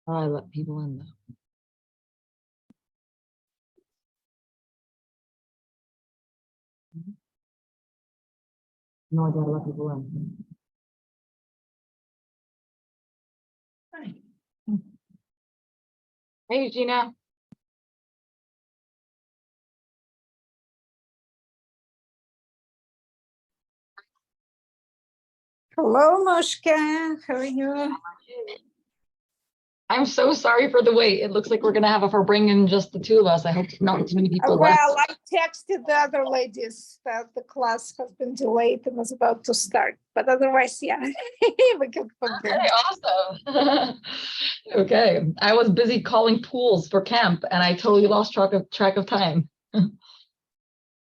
Oh, I let people in though. No, I gotta let people in. Hi. Hey, Gina. Hello, Mushka. How are you? I'm so sorry for the wait. It looks like we're gonna have a bring in just the two of us. I hope not too many people Well, left. I texted the other ladies that the class has been delayed and was about to start. But otherwise, yeah, we can Okay, begin. awesome. Okay, I was busy calling pools for camp, and I totally lost track of time.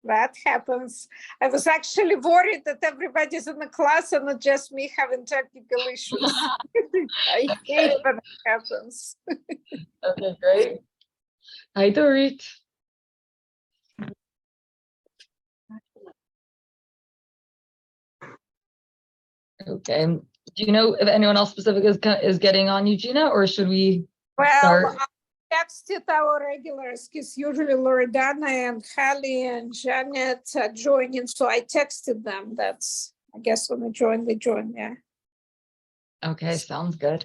That happens. I was actually worried that everybody's in the class and not just me having technical issues. I hate when it happens. Okay, great. Hi, Dorit. Okay. Do you know if anyone else specific is getting on Eugenia, or should we start? Well, I texted our regulars because usually Loredana and Hallie and Janet are joining. So I texted them. That's, I guess, when they join, yeah. Okay, sounds good.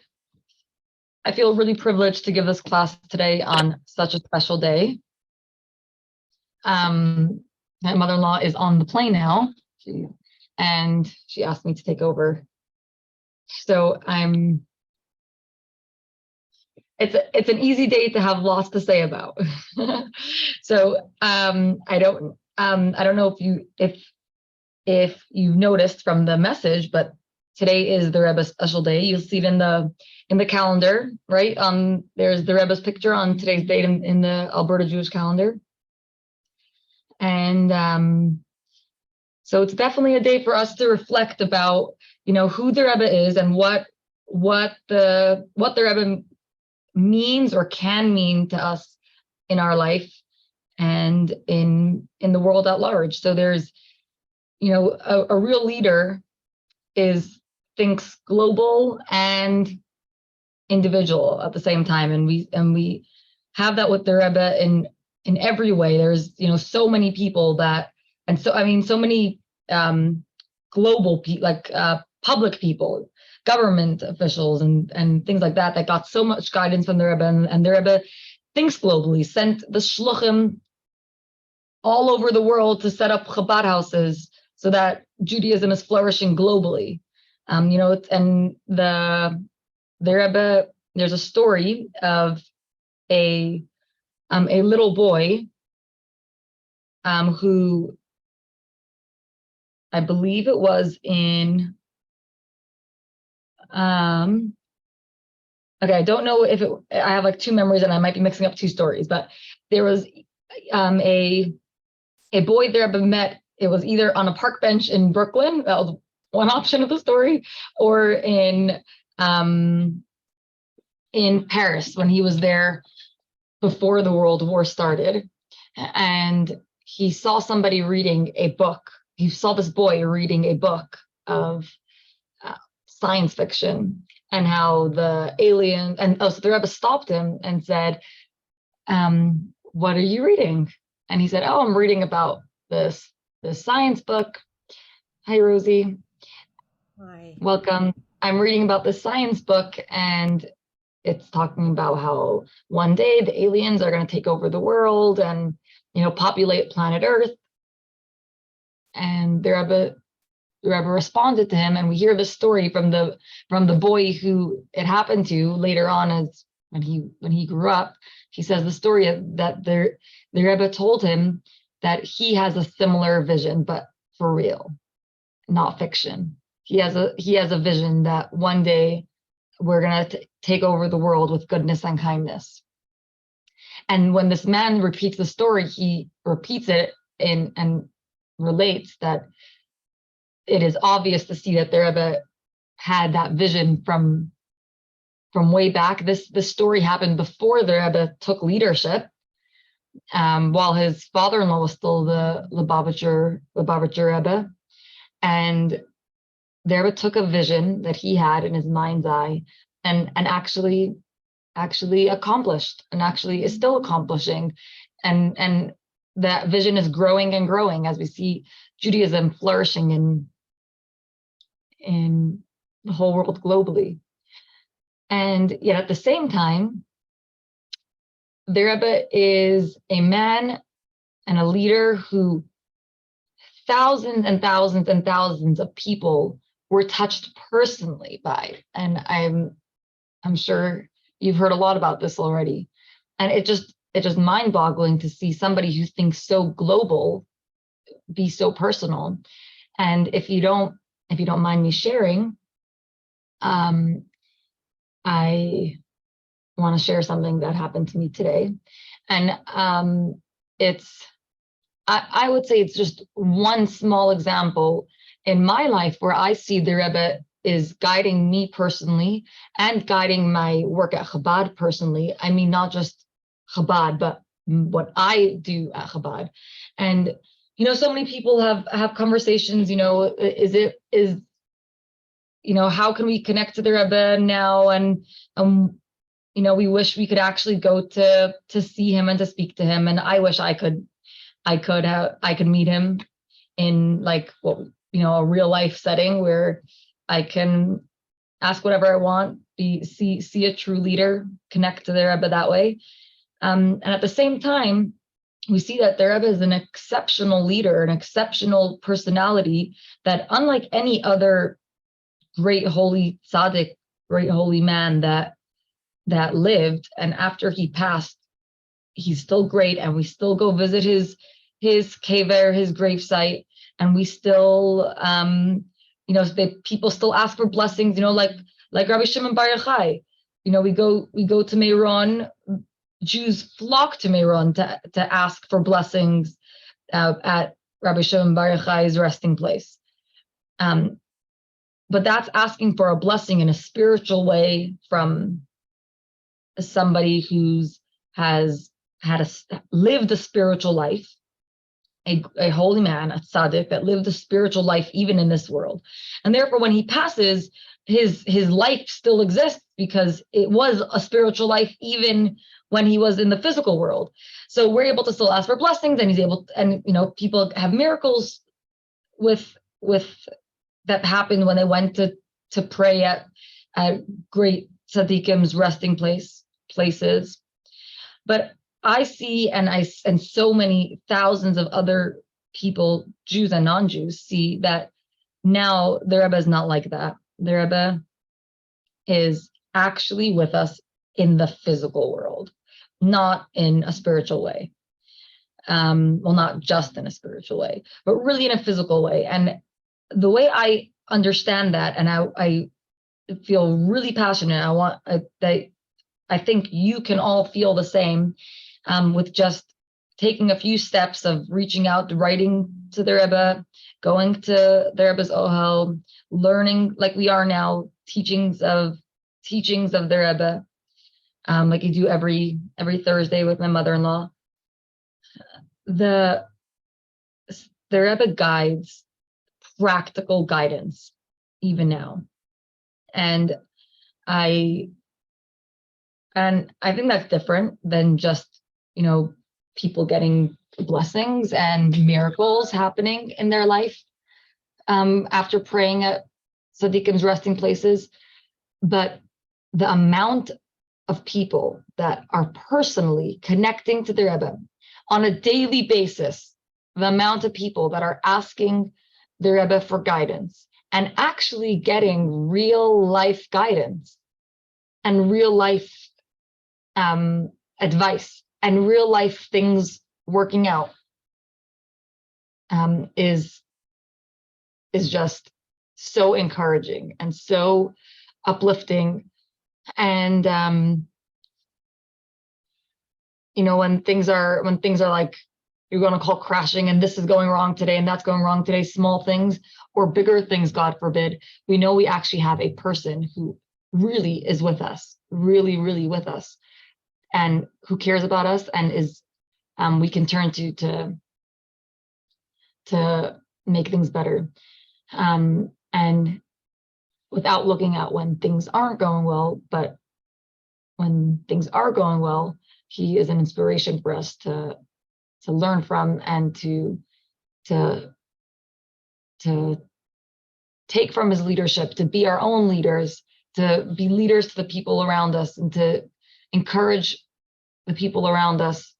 I feel really privileged to give this class today on such a special day. My mother-in-law is on the plane now, and she asked me to take over. So it's an easy day to have lots to say about. So I don't know if you've noticed from the message, but today is the Rebbe's special day. You'll see it in the calendar, right? There's the Rebbe's picture on today's date in the Alberta Jewish calendar. And so it's definitely a day for us to reflect about, who the Rebbe is and what the Rebbe means or can mean to us in our life and in the world at large. So there's, a real leader thinks global and individual at the same time, and we have that with the Rebbe in every way. There's so many people so many global public people, government officials and things like that got so much guidance from the Rebbe, and the Rebbe thinks globally, sent the shluchim all over the world to set up Chabad houses so that Judaism is flourishing globally. And the Rebbe, there's a story of a little boy who, I believe it was in okay, I don't know if I have like two memories and I might be mixing up two stories, but there was a boy the Rebbe met. It was either on a park bench in Brooklyn, that was one option of the story, or in Paris when he was there before the World War started. And he saw somebody reading a book. He saw this boy reading a book of science fiction, and how the alien, so the Rebbe stopped him and said, what are you reading? And he said, oh, I'm reading about this science book. Hi, Rosie. Hi. Welcome. I'm reading about this science book, and it's talking about how one day the aliens are going to take over the world and, populate planet Earth. And the Rebbe responded to him, and we hear the story from the boy who it happened to later on, as when he grew up. He says the story that the Rebbe told him that he has a similar vision, but for real, not fiction. He has a vision that one day we're gonna take over the world with goodness and kindness. And when this man repeats the story, he repeats it and relates that it is obvious to see that the Rebbe had that vision from way back. This story happened before the Rebbe took leadership, while his father-in-law was still the Lubavitcher Rebbe, and the Rebbe took a vision that he had in his mind's eye and actually actually accomplished and actually is still accomplishing, and that vision is growing and growing as we see Judaism flourishing in the whole world globally. And yet at the same time, the Rebbe is a man and a leader who thousands and thousands and thousands of people were touched personally by. And I'm sure you've heard a lot about this already. And it's just mind-boggling to see somebody who thinks so global be so personal. And if you don't mind me sharing, I want to share something that happened to me today. And I would say it's just one small example in my life where I see the Rebbe is guiding me personally and guiding my work at Chabad personally. I mean, not just Chabad, but what I do at Chabad. And, so many people have conversations, how can we connect to the Rebbe now? And, we wish we could actually go to see him and to speak to him. And I wish I could meet him in like a real life setting where I can ask whatever I want, see a true leader, connect to the Rebbe that way. And at the same time, we see that the Rebbe is an exceptional leader, an exceptional personality that, unlike any other great holy tzaddik, great holy man that lived, and after he passed, he's still great, and we still go visit his kever, his gravesite, and we still, people still ask for blessings, like Rabbi Shimon Bar Yochai. We go to Meron. Jews flock to Meron to ask for blessings at Rabbi Shimon Bar Yochai's resting place. But that's asking for a blessing in a spiritual way from somebody who's lived a spiritual life, a holy man, a tzaddik that lived a spiritual life even in this world. And therefore, when he passes, his life still exists because it was a spiritual life even when he was in the physical world. So we're able to still ask for blessings, and he's able to, and people have miracles with that happened when they went to pray at great tzaddikim's resting places. But I see, and so many thousands of other people, Jews and non-Jews, see that now the Rebbe is not like that. The Rebbe is actually with us in the physical world, not in a spiritual way. Well, not just in a spiritual way, but really in a physical way. And the way I understand that, and I feel really passionate, I think you can all feel the same, with just taking a few steps of reaching out, writing to the Rebbe, going to the Rebbe's Ohel, learning like we are now, teachings of the Rebbe, like you do every Thursday with my mother-in-law. The Rebbe guides practical guidance even now, and I think that's different than just people getting blessings and miracles happening in their life after praying at Tzadikim's resting places. But the amount of people that are personally connecting to the Rebbe on a daily basis, the amount of people that are asking the Rebbe for guidance and actually getting real life guidance and real life advice and real life things working out is just so encouraging and so uplifting. And when things are like, you're going to call crashing and this is going wrong today and that's going wrong today, small things or bigger things, God forbid, we know we actually have a person who really is with us, really, really with us, and who cares about us and is we can turn to make things better, and without looking at when things aren't going well, but when things are going well, he is an inspiration for us to learn from and to take from his leadership, to be our own leaders, to be leaders to the people around us, and to encourage the people around us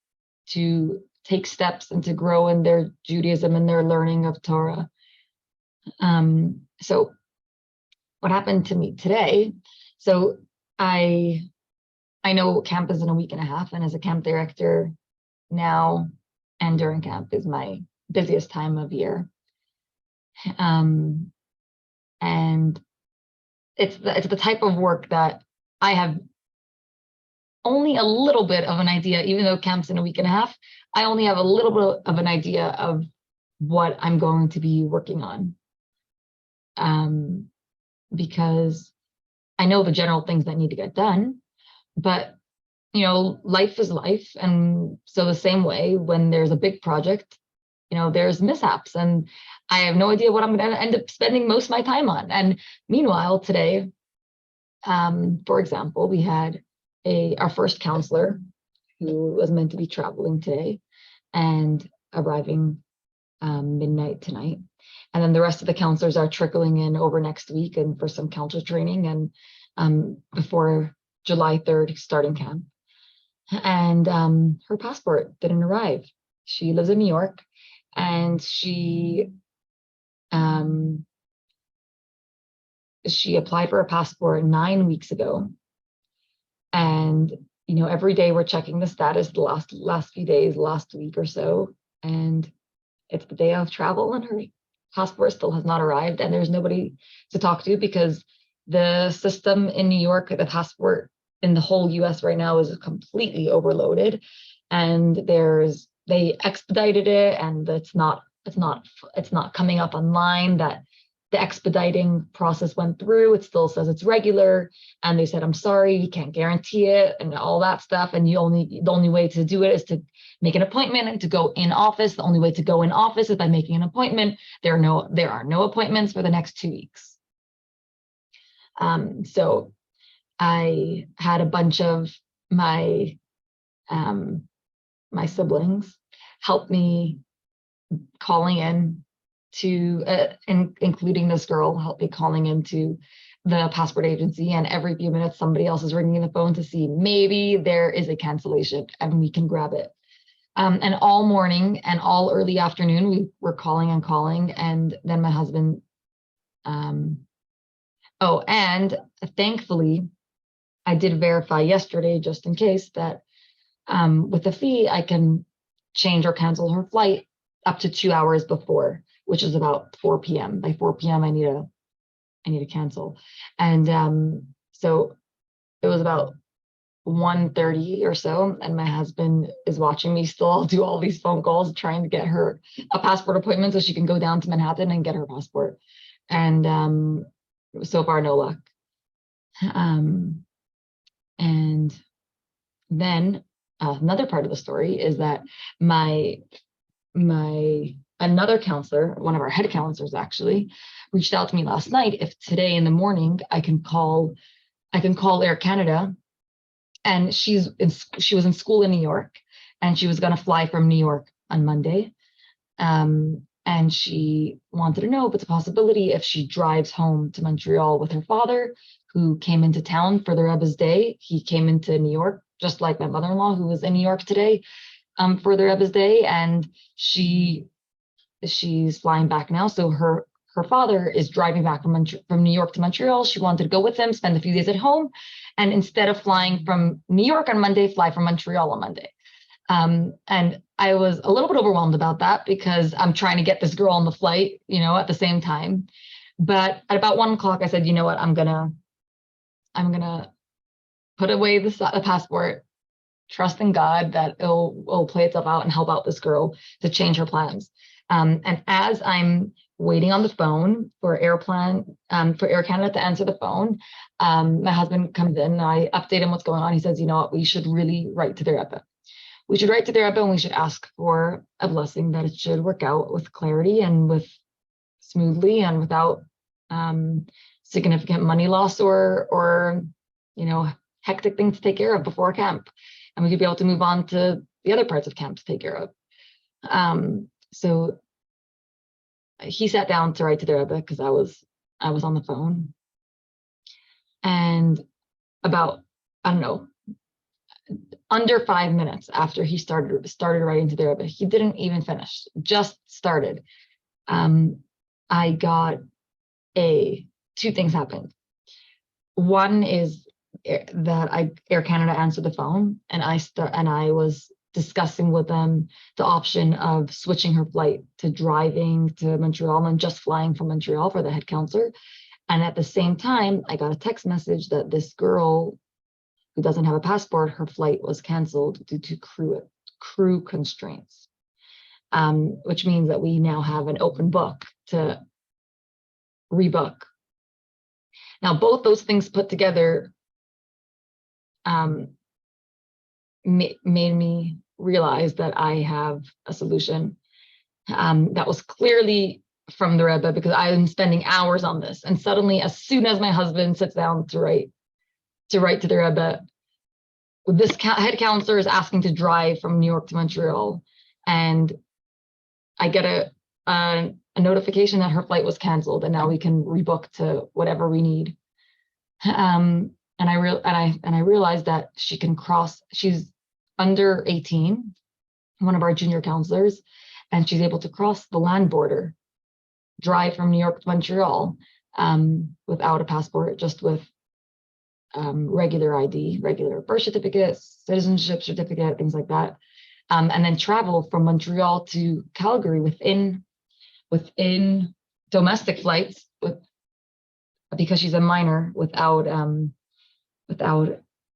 to take steps and to grow in their Judaism and their learning of Torah. So what happened to me today? So I know camp is in a week and a half, and as a camp director now and during camp is my busiest time of year. And it's the type of work that I have only a little bit of an idea, even though camp's in a week and a half, I only have a little bit of an idea of what I'm going to be working on. Because I know the general things that need to get done, but life is life. And so the same way, when there's a big project, there's mishaps, and I have no idea what I'm going to end up spending most of my time on. And meanwhile, today, for example, we had our first counselor who was meant to be traveling today and arriving midnight tonight. And then the rest of the counselors are trickling in over next week and for some counselor training and before July 3rd starting camp. And her passport didn't arrive. She lives in New York, and she applied for a passport 9 weeks ago. And every day we're checking the status the last few days, last week or so, and it's the day of travel and her passport still has not arrived, and there's nobody to talk to because the system in New York, the passport in the whole US right now is completely overloaded, and they expedited it, and it's not coming up online that the expediting process went through. It still says it's regular, and they said, I'm sorry, you can't guarantee it, and all that stuff. And the only way to do it is to make an appointment and to go in office. The only way to go in office is by making an appointment. There are no appointments for the next 2 weeks. So I had a bunch of my siblings help me calling in to, including this girl, help me calling into the passport agency. And every few minutes, somebody else is ringing the phone to see maybe there is a cancellation and we can grab it. And all morning and all early afternoon, we were calling and calling. And then my husband, and thankfully, I did verify yesterday, just in case, that with the fee, I can change or cancel her flight up to 2 hours before, which is about 4 p.m. By 4 p.m., I need to cancel. And so it was about 1:30 or so, and my husband is watching me still do all these phone calls trying to get her a passport appointment so she can go down to Manhattan and get her passport. And so far, no luck. And then another part of the story is that another counselor, one of our head counselors actually, reached out to me last night if today in the morning I can call Air Canada. And she was in school in New York, and she was going to fly from New York on Monday. And she wanted to know if it's a possibility if she drives home to Montreal with her father, who came into town for the Rebbe's Day. He came into New York, just like my mother-in-law, who was in New York today for the Rebbe's Day. And she's flying back now. So her father is driving back from New York to Montreal. She wanted to go with him, spend a few days at home, and instead of flying from New York on Monday, fly from Montreal on Monday. And I was a little bit overwhelmed about that because I'm trying to get this girl on the flight, at the same time. But at about 1 o'clock, I said, you know what, I'm gonna put away the passport, trust in God that it'll play itself out and help out this girl to change her plans. And as I'm waiting on the phone for Air Canada to answer the phone, my husband comes in and I update him what's going on. He says, you know what, we should really write to the Rebbe. We should write to the Rebbe and we should ask for a blessing that it should work out with clarity and with smoothly and without significant money loss or hectic things to take care of before camp, and we could be able to move on to the other parts of camp to take care of. So he sat down to write to the Rebbe because I was on the phone, and about, I don't know, under 5 minutes after he started writing to the Rebbe, he didn't even finish, just started. I got two things happened. One is that Air Canada answered the phone, and I was discussing with them the option of switching her flight to driving to Montreal and just flying from Montreal for the head counselor. And at the same time, I got a text message that this girl who doesn't have a passport, her flight was canceled due to crew constraints, which means that we now have an open book to rebook. Now, both those things put together made me realize that I have a solution that was clearly from the Rebbe, because I'm spending hours on this. And suddenly, as soon as my husband sits down to write to the Rebbe, this head counselor is asking to drive from New York to Montreal, and I get a notification that her flight was canceled, and now we can rebook to whatever we need. And I realized that she can cross. She's under 18, one of our junior counselors, and she's able to cross the land border, drive from New York to Montreal without a passport, just with regular ID, regular birth certificate, citizenship certificate, things like that, and then travel from Montreal to Calgary within domestic flights because she's a minor without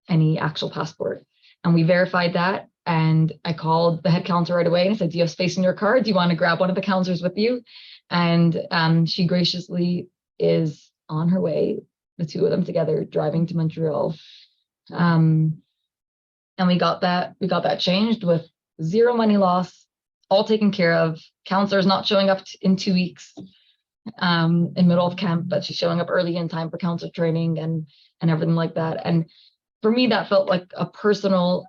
any actual passport. And we verified that, and I called the head counselor right away and I said, "Do you have space in your car? Do you want to grab one of the counselors with you?" And she graciously is on her way, the two of them together, driving to Montreal. And we got that changed with zero money loss, all taken care of. Counselor's not showing up in 2 weeks in middle of camp, but she's showing up early in time for counselor training and everything like that. And for me, that felt like a personal,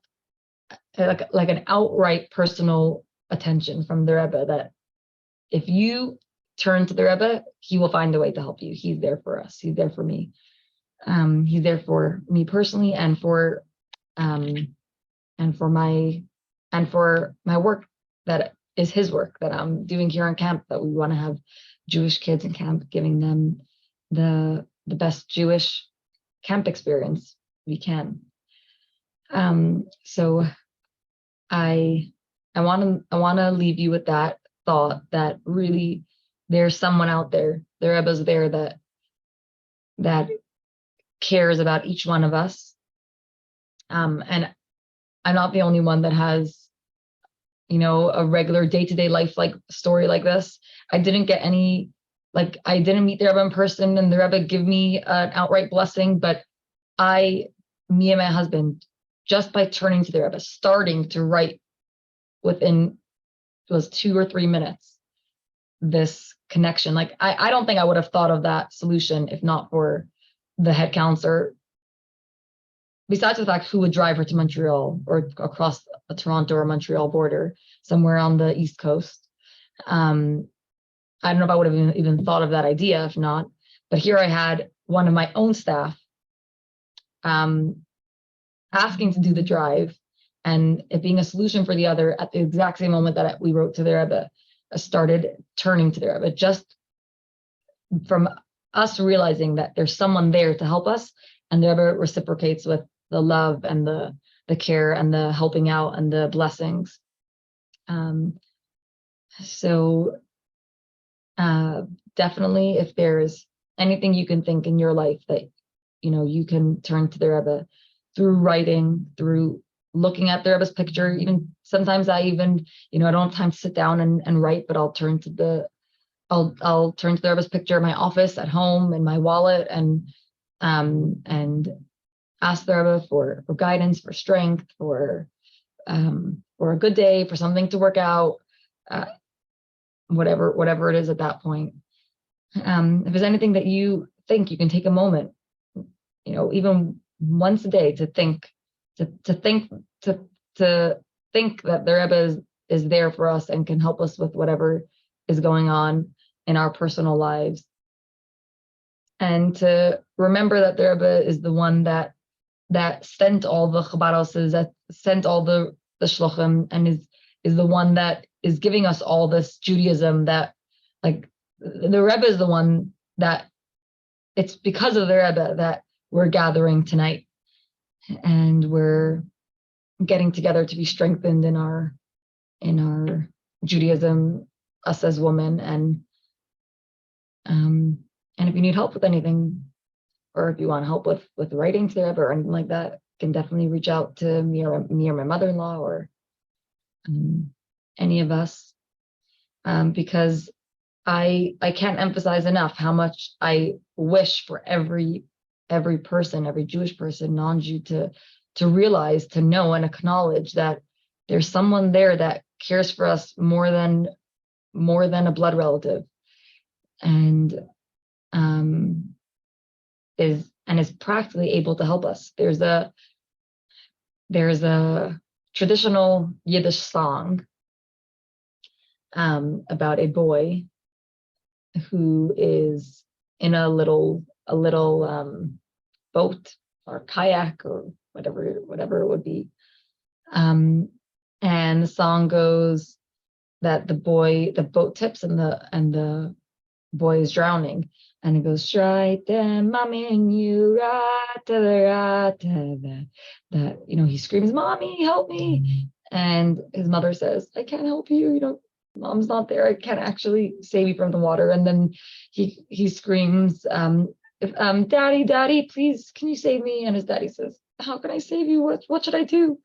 like an outright personal attention from the Rebbe, that if you turn to the Rebbe, he will find a way to help you. He's there for us. He's there for me. He's there for me personally, and for my work that is his work that I'm doing here on camp, that we want to have Jewish kids in camp, giving them the best Jewish camp experience we can. So I want to leave you with that thought, that really there's someone out there, the Rebbe's there, that cares about each one of us. And I'm not the only one that has, a regular day-to-day life like story like this. I didn't meet the Rebbe in person and the Rebbe give me an outright blessing, but me and my husband, just by turning to the Rebbe, starting to write within, it was 2 or 3 minutes, this connection. Like, I don't think I would have thought of that solution if not for the head counselor, besides the fact who would drive her to Montreal or across a Toronto or Montreal border, somewhere on the East Coast. I don't know if I would have even thought of that idea if not, but here I had one of my own staff asking to do the drive, and it being a solution for the other at the exact same moment that we wrote to the Rebbe, started turning to the Rebbe, just from us realizing that there's someone there to help us, and the Rebbe reciprocates with the love and the care and the helping out and the blessings. So definitely, if there's anything you can think in your life that you can turn to the Rebbe through writing, through looking at the Rebbe's picture. Even sometimes I don't have time to sit down and write, but I'll turn to the Rebbe's picture in my office, at home, in my wallet, and ask the Rebbe for guidance, for strength, for a good day, for something to work out, whatever it is at that point. If there's anything that you think, you can take a moment, even once a day to think that the Rebbe is there for us and can help us with whatever is going on in our personal lives, and to remember that the Rebbe is the one that sent all the Chabados, that sent all the shluchim, and is the one that is giving us all this Judaism, that like the Rebbe is the one that it's because of the Rebbe that we're gathering tonight, and we're getting together to be strengthened in our Judaism, us as women. And if you need help with anything, or if you want help with writing to the Rebbe or anything like that, you can definitely reach out to me or my mother-in-law, or any of us, because I can't emphasize enough how much I wish for every person, every Jewish person, non-Jew, to realize, to know, and acknowledge that there's someone there that cares for us more than a blood relative, and is practically able to help us. There's a traditional Yiddish song about a boy who is in a little boat or kayak or whatever it would be, and the song goes that the boat tips and the boy is drowning, and it goes Shraite mommy and you that he screams, "Mommy, help me!" And his mother says, "I can't help you. Mom's not there. I can't actually save you from the water." And then he screams, "Daddy, please, can you save me?" And his daddy says, "How can I save you? What should I do?"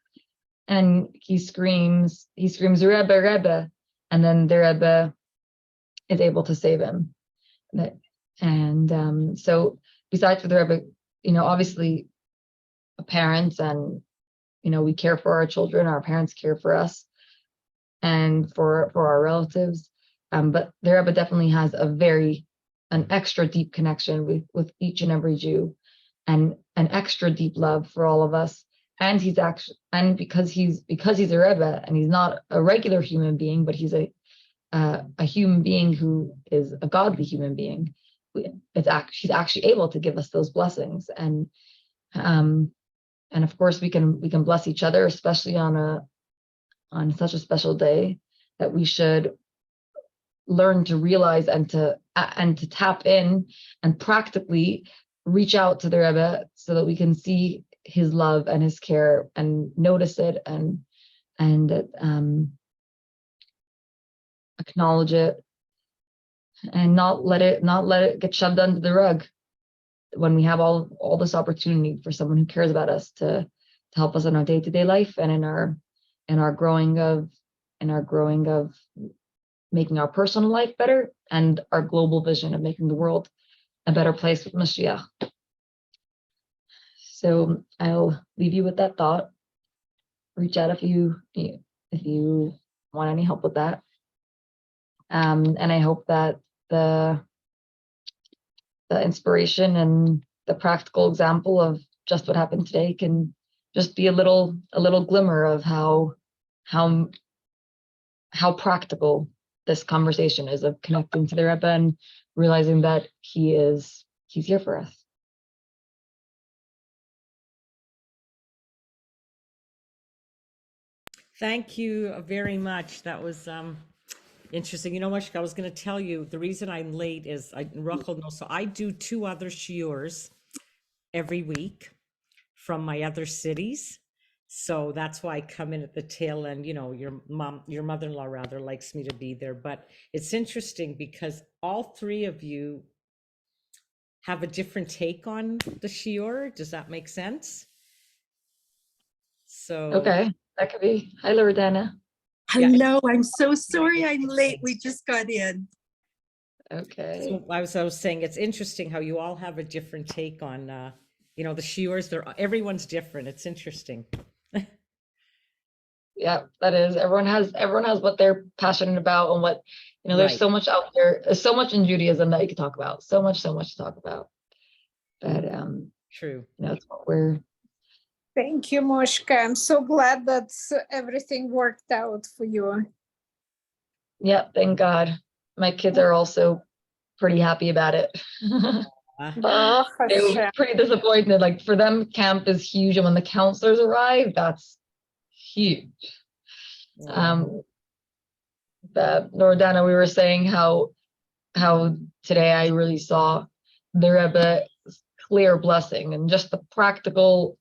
And he screams, Rebbe, and then the Rebbe is able to save him. And so besides for the Rebbe, obviously parents, and we care for our children, our parents care for us, and for our relatives, but the Rebbe definitely has an extra deep connection with each and every Jew, and an extra deep love for all of us. And because he's a Rebbe, and he's not a regular human being, but he's a human being who is a godly human being, he's actually able to give us those blessings. And of course we can bless each other, especially on such a special day, that we should learn to realize and to tap in and practically reach out to the Rebbe, so that we can see his love and his care and notice it, and acknowledge it, and not let it get shoved under the rug when we have all this opportunity for someone who cares about us to help us in our day-to-day life, and in our growing of making our personal life better, and our global vision of making the world a better place with Mashiach. So I'll leave you with that thought. Reach out if you want any help with that. And I hope that the inspiration and the practical example of just what happened today can just be a little glimmer of how practical this conversation is, of connecting to the Rebbe and realizing that he's here for us. Thank you very much. That was interesting. Mushka, I was going to tell you, the reason I'm late is Rachel knows. So I do 2 other shiurs every week from my other cities. So that's why I come in at the tail end. Your mother-in-law rather likes me to be there. But it's interesting because all 3 of you have a different take on the shiur. Does that make sense? So Okay, that could be. Hi, Loredana. Hello, I'm so sorry I'm late. We just got in. Okay. So I was saying, it's interesting how you all have a different take on, the shiurs. Everyone's different. It's interesting. Yeah, that is. Everyone has what they're passionate about, and what, there's Right. so much out there. There's so much in Judaism that you could talk about. So much to talk about. But True. that's what we're. Thank you, Mushka. I'm so glad that everything worked out for you. Yeah, thank God. My kids are also pretty happy about it. Baruch They were Hashem. pretty disappointed. Like for them, camp is huge, and when the counselors arrive, that's huge. But Loredana, we were saying how today I really saw the Rebbe's clear blessing and just the practical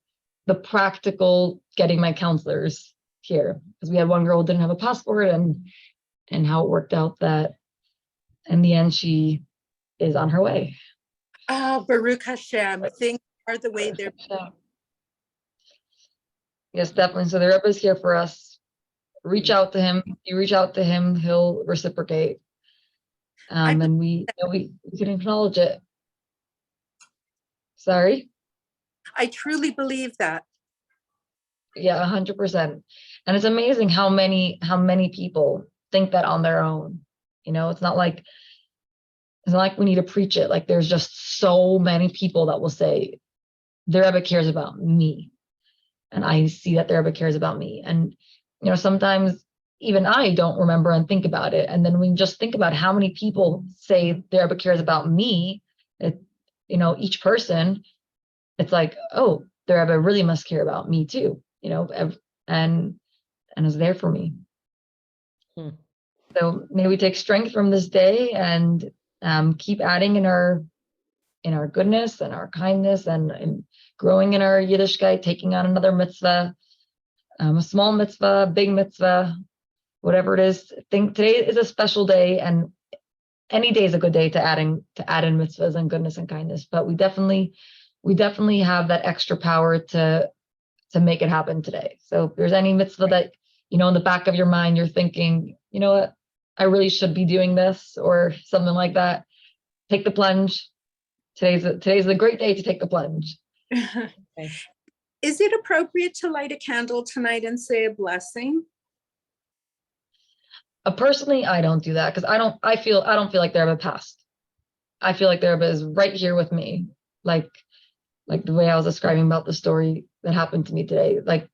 getting my counselors here, because we had one girl who didn't have a passport, and how it worked out that in the end she is on her way. Ah, Baruch Hashem. Things are the way they're. Yes, definitely. So the Rebbe is here for us. Reach out to him. You reach out to him, he'll reciprocate. And we can acknowledge it. Sorry? I truly believe that. Yeah, 100%. And it's amazing how many people think that on their own. You know, it's not like we need to preach it. Like there's just so many people that will say, the Rebbe cares about me. And I see that the Rebbe cares about me. And, you know, sometimes even I don't remember and think about it. And then we just think about how many people say the Rebbe cares about me. You know, each person, it's like, oh, the Rebbe really must care about me too. You know, and is there for me. So may we take strength from this day and keep adding in our goodness and our kindness and growing in our Yiddishkeit, taking on another mitzvah, a small mitzvah, big mitzvah, whatever it is. I think today is a special day, and any day is a good day to add in mitzvahs and goodness and kindness. But we definitely have that extra power to make it happen today. So if there's any mitzvah that, you know, in the back of your mind, you're thinking, you know what, I really should be doing this or something like that, take the plunge. Today's a great day to take the plunge. Okay. Is it appropriate to light a candle tonight and say a blessing? Personally, I don't do that because I don't feel like the Rebbe passed. I feel like the Rebbe is right here with me, like the way I was describing about the story that happened to me today, like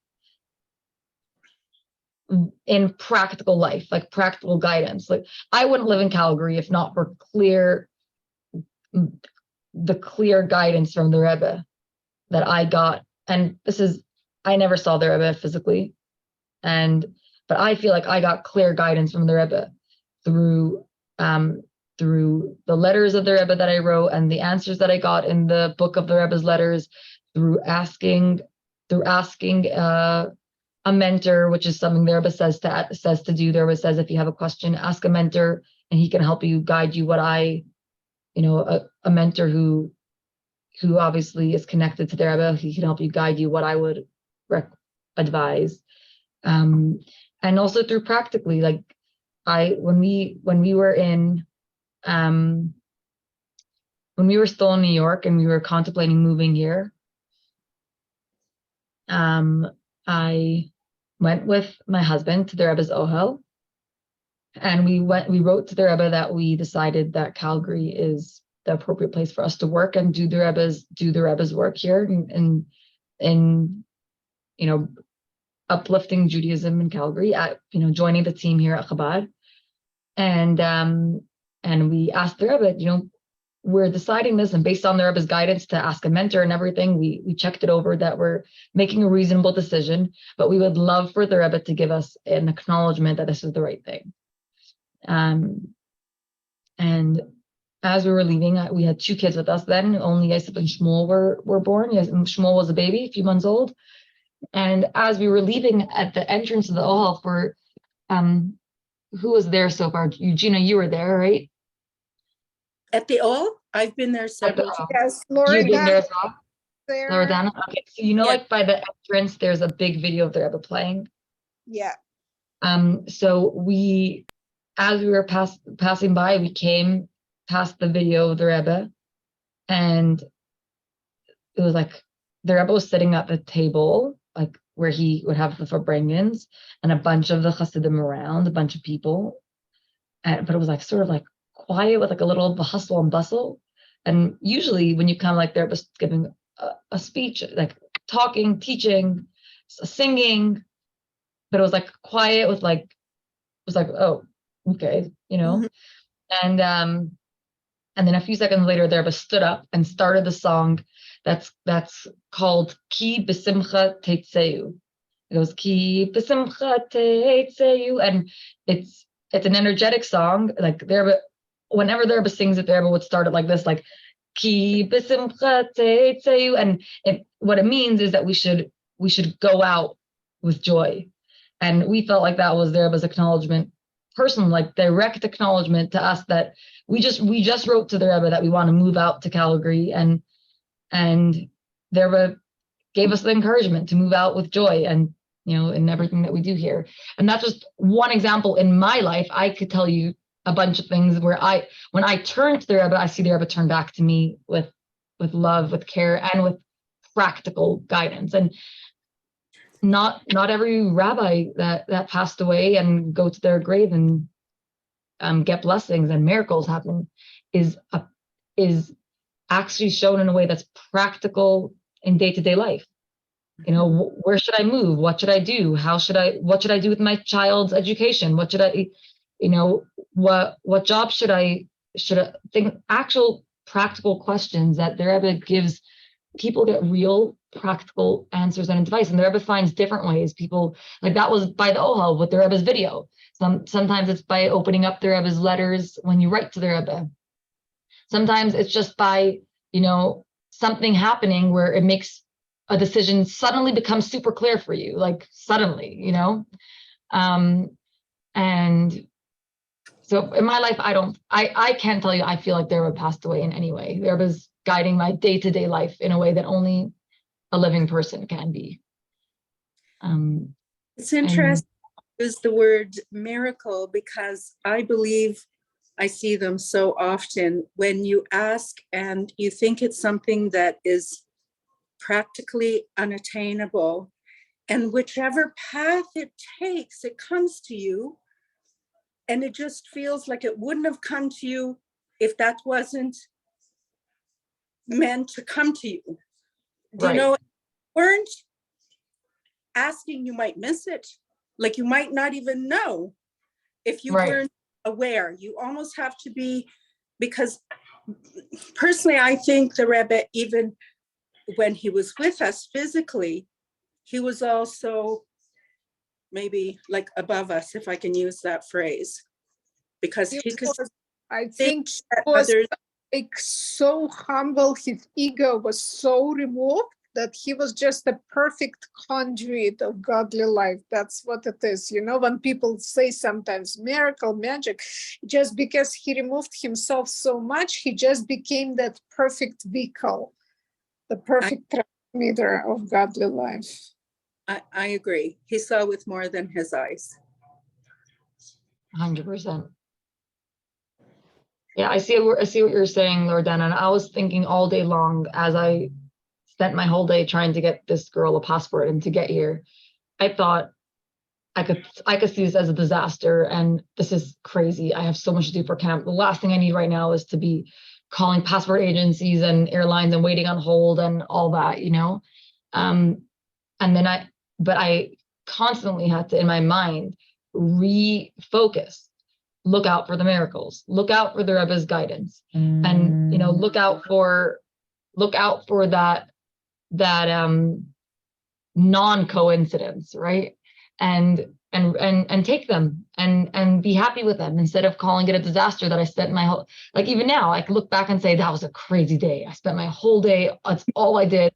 in practical life, like practical guidance. Like I wouldn't live in Calgary if not for the clear guidance from the Rebbe that I got. And I never saw the Rebbe physically, but I feel like I got clear guidance from the Rebbe through the letters of the Rebbe that I wrote and the answers that I got in the book of the Rebbe's letters, through asking a mentor, which is something the Rebbe says to do. The Rebbe says, if you have a question, ask a mentor and he can help you, guide you. A mentor who obviously is connected to the Rebbe, he can help you, guide you what I would advise. And also through practically, like when we were still in New York and we were contemplating moving here, I went with my husband to the Rebbe's Ohel, and we wrote to the Rebbe that we decided that Calgary is the appropriate place for us to work and do the Rebbe's work here in uplifting Judaism in Calgary, joining the team here at Chabad. And we asked the Rebbe, we're deciding this, and based on the Rebbe's guidance to ask a mentor and everything, we checked it over that we're making a reasonable decision, but we would love for the Rebbe to give us an acknowledgement that this is the right thing. And as we were leaving, we had 2 kids with us then. Only Yosef and Shmuel were born. Shmuel was a baby, a few months old. And as we were leaving at the entrance of the Ohel who was there so far? Eugenia, you were there, right? At the All? I've been there several times. Yes, You've been there Loredana as well? there. Loredana? Okay, so Yeah. like by the entrance, there's a big video of the Rebbe playing. Yeah. So as we were passing by, we came past the video of the Rebbe, and it was like the Rebbe was sitting at the table, like where he would have the Farbrengens, and a bunch of the Hasidim around, a bunch of people, but it was like sort of like quiet with like a little hustle and bustle. And usually when you come like the Rebbe's giving a speech, like talking, teaching, singing, but it was like quiet with like, it was like, oh, okay, you know? Mhm. And then a few seconds later, the Rebbe stood up and started the song that's called Ki B'Simcha Teitzeu. It goes Ki B'Simcha Teitzeu, and it's an energetic song. Like the Rebbe, whenever the Rebbe sings it, the Rebbe would start it like this, like Ki B'Simcha Teitzeu, and what it means is that we should go out with joy, and we felt like that was the Rebbe's acknowledgement, personal, like direct acknowledgement to us that we just wrote to the Rebbe that we want to move out to Calgary, and the Rebbe gave us the encouragement to move out with joy, and in everything that we do here. And that's just one example in my life. I could tell you a bunch of things where when I turn to the Rebbe, I see the Rebbe turn back to me with love, with care, and with practical guidance. And not every rabbi that passed away and go to their grave and get blessings and miracles happen is actually shown in a way that's practical in day-to-day life. Where should I move? What should I do? What should I do with my child's education? What should I, what job should I think, actual practical questions that the Rebbe gives. People get real practical answers and advice, and the Rebbe finds different ways. People, like that was by the Ohel with the Rebbe's video. Sometimes it's by opening up the Rebbe's letters when you write to the Rebbe. Sometimes it's just by, something happening where it makes a decision suddenly become super clear for you, like suddenly, and so in my life, I can't tell you, I feel like the Rebbe passed away in any way. The Rebbe's guiding my day-to-day life in a way that only a living person can be. It's interesting to use the word miracle, because I believe I see them so often when you ask and you think it's something that is practically unattainable, and whichever path it takes, it comes to you, and it just feels like it wouldn't have come to you if that wasn't meant to come to you. Do Right. you know, if you weren't asking, you might miss it. Like you might not even know if you Right. weren't aware. You almost have to be, because personally, I think the Rebbe, even when he was with us physically, he was also maybe like above us, if I can use that phrase, because he could I think see he was others. like so humble. His ego was so removed that he was just a perfect conduit of godly life. That's what it is. When people say sometimes miracle, magic, just because he removed himself so much, he just became that perfect vehicle, the perfect transmitter of godly life. I agree. He saw with more than his eyes. 100%. Yeah, I see what you're saying, Loredana. And I was thinking all day long as I spent my whole day trying to get this girl a passport and to get here. I thought I could see this as a disaster, and this is crazy. I have so much to do for camp. The last thing I need right now is to be calling passport agencies and airlines and waiting on hold and all that, and then I constantly had to, in my mind, refocus. Look out for the miracles. Look out for the Rebbe's guidance, and look out for that non-coincidence, right? And take them and be happy with them, instead of calling it a disaster that I spent my whole, like even now I can look back and say that was a crazy day. I spent my whole day, that's all I did.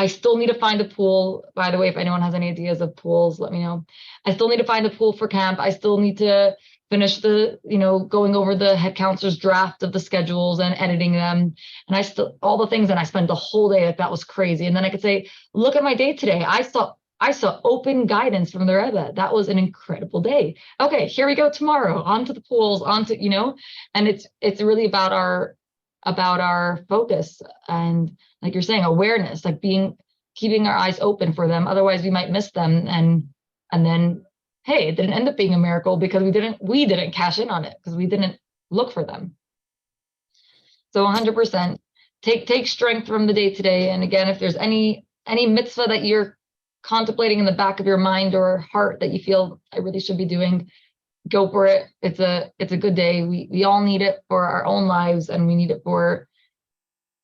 I still need to find a pool. By the way, if anyone has any ideas of pools, let me know. I still need to find a pool for camp. I still need to finish the, going over the head counselor's draft of the schedules and editing them. And all the things, and I spent the whole day, like that was crazy. And then I could say, look at my day today. I saw open guidance from the Rebbe. That was an incredible day. Okay, here we go tomorrow, on to the pools, and it's really about our focus, and like you're saying, awareness, like keeping our eyes open for them. Otherwise we might miss them, and then, hey, it didn't end up being a miracle because we didn't cash in on it, because we didn't look for them. So 100%. take strength from the day today. And again, if there's any mitzvah that you're contemplating in the back of your mind or heart that you feel I really should be doing, go for it. It's a good day. We all need it for our own lives, and we need it for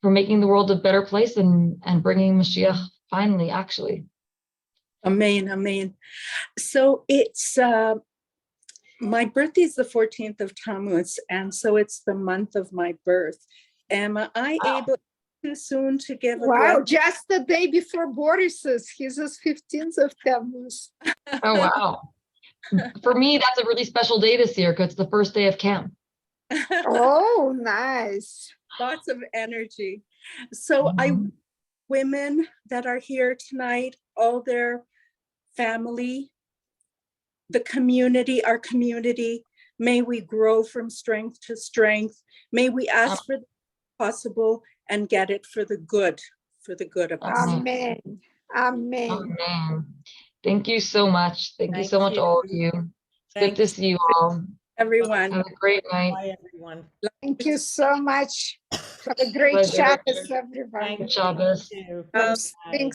making the world a better place and bringing Mashiach finally, actually. Amen, amen. So it's my birthday is the 14th of Tammuz, and so it's the month of my birth. Am I able too soon to give a Wow, blessing? just the day before Boris's. He's the 15th of Tammuz. Oh, wow. For me, that's a really special day this year because it's the first day of camp. Oh, nice. Lots of energy. So women that are here tonight, all their family, the community, our community, may we grow from strength to strength. May we ask for the possible and get it for the good of us. Amen. Amen. Amen. Thank you so much. Thank you so much, all of you. It's good to see you all. Everyone. Have a great night. Bye, everyone. Thank you so much. Have a great Pleasure. Shabbos, everybody. Thank you. Shabbos. You too. I'm Bye. being